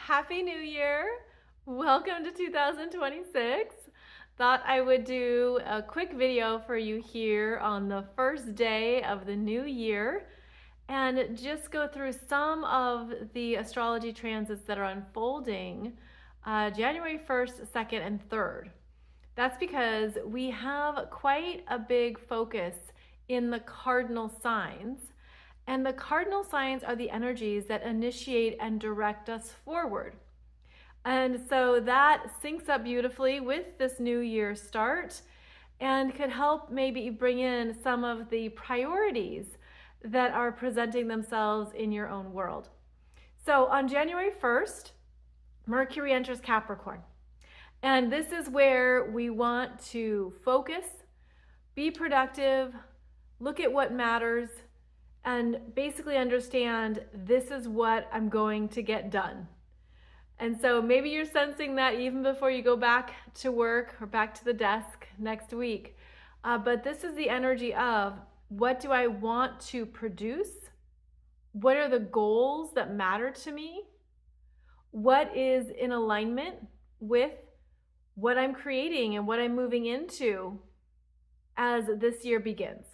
Happy New Year! Welcome to 2026. Thought I would do a quick video for you here on the first day of the new year and just go through some of the astrology transits that are unfolding January 1st, 2nd, and 3rd. That's because we have quite a big focus in the cardinal signs. And the cardinal signs are the energies that initiate and direct us forward. And so that syncs up beautifully with this new year start and could help maybe bring in some of the priorities that are presenting themselves in your own world. So on January 1st, Mercury enters Capricorn. And this is where we want to focus, be productive, look at what matters, and basically understand this is what I'm going to get done. And so maybe you're sensing that even before you go back to work or back to the desk next week. But this is the energy of what do I want to produce? What are the goals that matter to me? What is in alignment with what I'm creating and what I'm moving into as this year begins?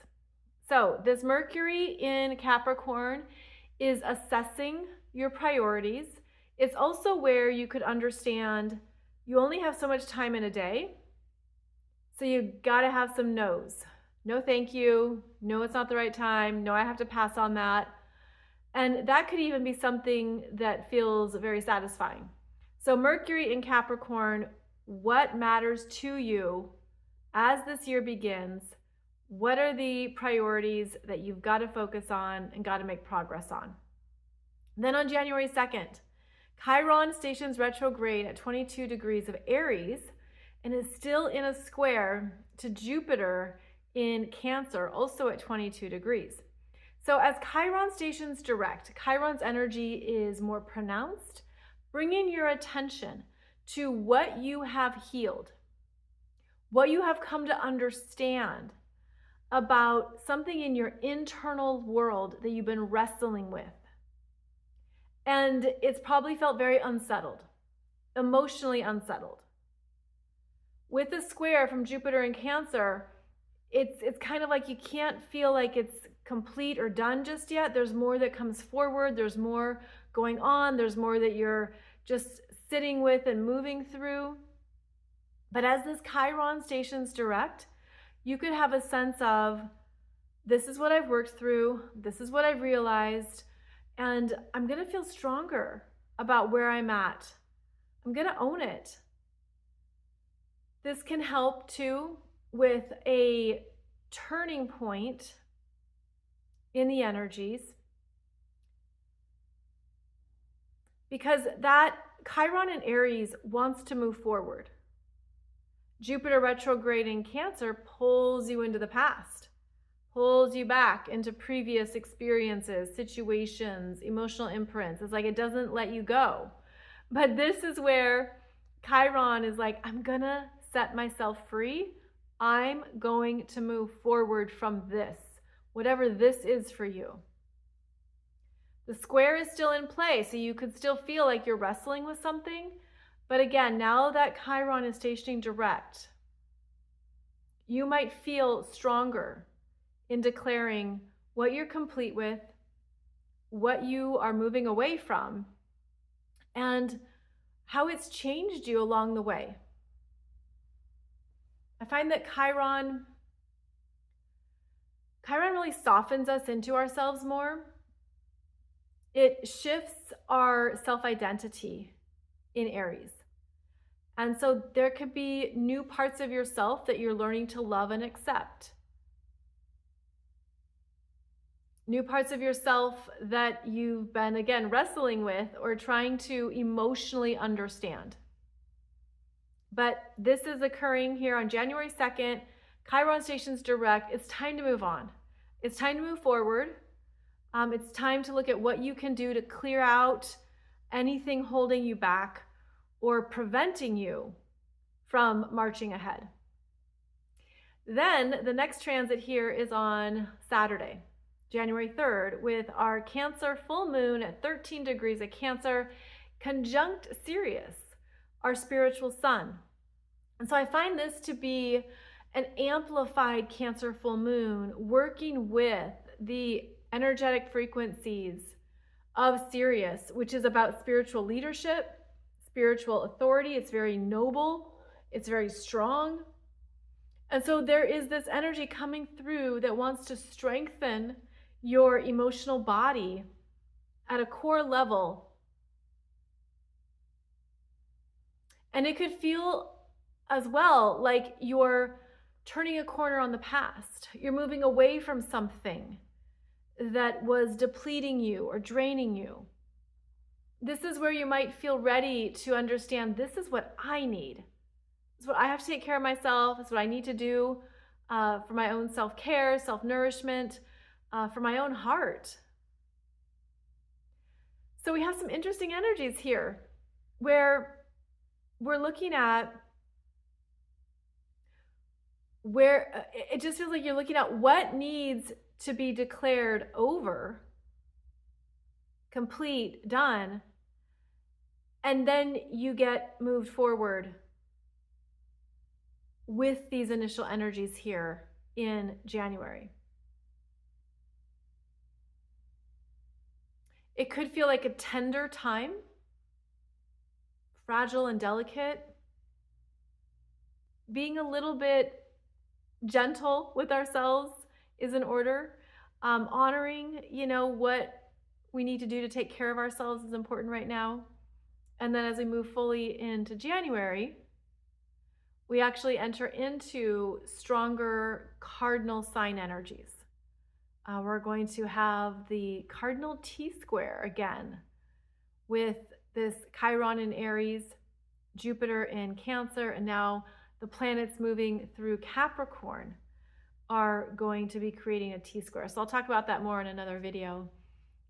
So this Mercury in Capricorn is assessing your priorities. It's also where you could understand you only have so much time in a day. So you gotta have some no's. No, thank you. No, it's not the right time. No, I have to pass on that. And that could even be something that feels very satisfying. So Mercury in Capricorn, what matters to you as this year begins? What are the priorities that you've got to focus on and got to make progress on? Then on January 2nd, Chiron stations retrograde at 22 degrees of Aries and is still in a square to Jupiter in Cancer, also at 22 degrees. So as Chiron stations direct, Chiron's energy is more pronounced, bringing your attention to what you have healed, what you have come to understand about something in your internal world that you've been wrestling with. And it's probably felt very unsettled, emotionally unsettled. With the square from Jupiter in Cancer, it's kind of like you can't feel like it's complete or done just yet. There's more that comes forward. There's more going on. There's more that you're just sitting with and moving through. But as this Chiron stations direct, you could have a sense of, this is what I've worked through, this is what I've realized, and I'm gonna feel stronger about where I'm at. I'm gonna own it. This can help too with a turning point in the energies, because that Chiron in Aries wants to move forward. Jupiter retrograde in Cancer pulls you into the past, pulls you back into previous experiences, situations, emotional imprints. It's like it doesn't let you go. But this is where Chiron is like, I'm gonna set myself free. I'm going to move forward from this, whatever this is for you. The square is still in play, so you could still feel like you're wrestling with something. But again, now that Chiron is stationing direct, you might feel stronger in declaring what you're complete with, what you are moving away from, and how it's changed you along the way. I find that Chiron really softens us into ourselves more. It shifts our self-identity in Aries. And so there could be new parts of yourself that you're learning to love and accept. New parts of yourself that you've been, again, wrestling with or trying to emotionally understand. But this is occurring here on January 2nd. Chiron stations direct. It's time to move on. It's time to move forward. It's time to look at what you can do to clear out anything holding you back or preventing you from marching ahead. Then the next transit here is on Saturday, January 3rd, with our Cancer full moon at 13 degrees of Cancer conjunct Sirius, our spiritual sun. And so I find this to be an amplified Cancer full moon working with the energetic frequencies of Sirius, which is about spiritual leadership, spiritual authority. It's very noble, it's very strong. And so there is this energy coming through that wants to strengthen your emotional body at a core level. And it could feel as well like you're turning a corner on the past. You're moving away from something that was depleting you or draining you. This is where you might feel ready to understand, this is what I need. This is what I have to take care of myself. This is what I need to do for my own self-care, self-nourishment, for my own heart. So we have some interesting energies here where we're looking at where it just feels like you're looking at what needs to be declared over, complete, done, and then you get moved forward with these initial energies here in January. It could feel like a tender time, fragile and delicate, being a little bit gentle with ourselves is in order. Honoring, what we need to do to take care of ourselves is important right now. And then as we move fully into January, we actually enter into stronger cardinal sign energies. We're going to have the cardinal T-square again with this Chiron in Aries, Jupiter in Cancer, and now the planets moving through Capricorn are going to be creating a T-square. So I'll talk about that more in another video.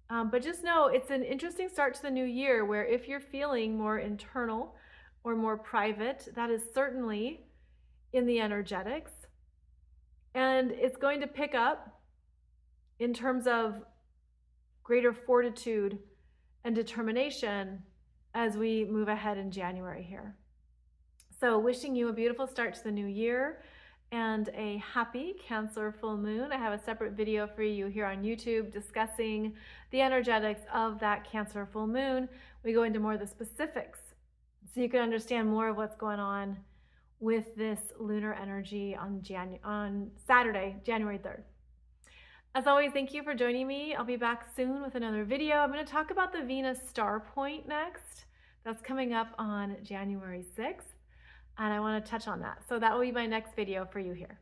But just know it's an interesting start to the new year where if you're feeling more internal or more private, that is certainly in the energetics. And it's going to pick up in terms of greater fortitude and determination as we move ahead in January here. So wishing you a beautiful start to the new year and a happy Cancer full moon. I have a separate video for you here on YouTube discussing the energetics of that Cancer full moon. We go into more of the specifics so you can understand more of what's going on with this lunar energy on Saturday, January 3rd. As always, thank you for joining me. I'll be back soon with another video. I'm going to talk about the Venus star point next. That's coming up on January 6th. And I want to touch on that. So that will be my next video for you here.